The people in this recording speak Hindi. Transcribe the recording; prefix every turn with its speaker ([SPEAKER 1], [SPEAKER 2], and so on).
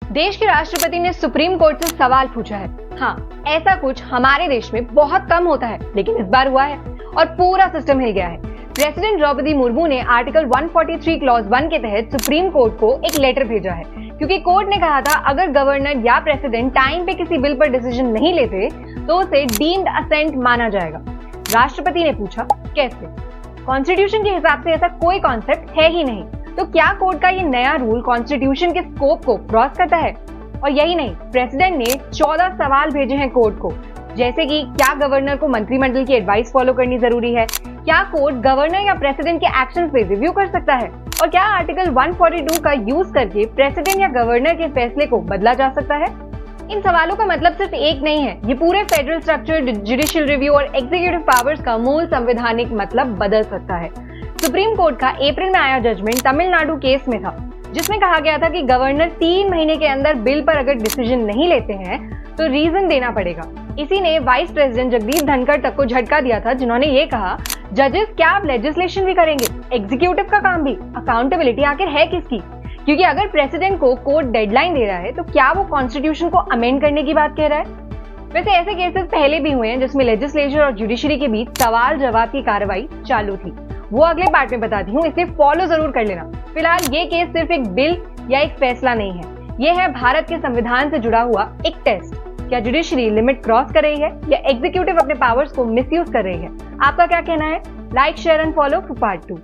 [SPEAKER 1] देश के राष्ट्रपति ने सुप्रीम कोर्ट से सवाल पूछा है। हाँ, ऐसा कुछ हमारे देश में बहुत कम होता है, लेकिन इस बार हुआ है और पूरा सिस्टम हिल गया है। प्रेसिडेंट द्रौपदी मुर्मू ने आर्टिकल 143 क्लॉज 1 के तहत सुप्रीम कोर्ट को एक लेटर भेजा है, क्योंकि कोर्ट ने कहा था अगर गवर्नर या प्रेसिडेंट टाइम पे किसी बिल पर डिसीजन नहीं लेते तो उसे डीम्ड असेंट माना जाएगा। राष्ट्रपति ने पूछा, कैसे? कॉन्स्टिट्यूशन के हिसाब से ऐसा कोई कॉन्सेप्ट है ही नहीं, तो क्या कोर्ट का ये नया रूल कॉन्स्टिट्यूशन के स्कोप को क्रॉस करता है? और यही नहीं, प्रेसिडेंट ने 14 सवाल भेजे हैं कोर्ट को, जैसे कि क्या गवर्नर को मंत्रिमंडल की एडवाइस फॉलो करनी जरूरी है, क्या कोर्ट गवर्नर या प्रेसिडेंट के एक्शंस पे रिव्यू कर सकता है, और क्या आर्टिकल 142 का यूज करके प्रेसिडेंट या गवर्नर के फैसले को बदला जा सकता है। इन सवालों का मतलब सिर्फ एक नहीं है, ये पूरे फेडरल स्ट्रक्चर, जुडिशियल रिव्यू और एग्जीक्यूटिव पावर्स का मूल संवैधानिक मतलब बदल सकता है। सुप्रीम कोर्ट का अप्रैल में आया जजमेंट तमिलनाडु केस में था, जिसमें कहा गया था कि गवर्नर 3 महीने के अंदर बिल पर अगर डिसीजन नहीं लेते हैं तो रीजन देना पड़ेगा। इसी ने वाइस प्रेसिडेंट जगदीप धनखड़ तक को झटका दिया था, जिन्होंने ये कहा, जजेस क्या आप लेजिस्लेशन भी करेंगे, एग्जीक्यूटिव का काम भी? अकाउंटेबिलिटी आखिर है किसकी? क्योंकि अगर प्रेसिडेंट को कोर्ट डेडलाइन दे रहा है तो क्या वो कॉन्स्टिट्यूशन को अमेंड करने की बात कह रहा है? वैसे ऐसे केसेस पहले भी हुए हैं जिसमें लेजिस्लेचर और जुडिशरी के बीच सवाल जवाब की कार्रवाई चालू थी। वो अगले पार्ट में बताती हूँ, इसलिए फॉलो जरूर कर लेना। फिलहाल ये केस सिर्फ एक बिल या एक फैसला नहीं है, ये है भारत के संविधान से जुड़ा हुआ एक टेस्ट। क्या जुडिशरी लिमिट क्रॉस कर रही है या एग्जीक्यूटिव अपने पावर्स को मिसयूज कर रही है? आपका क्या कहना है? Like, share and follow for part 2।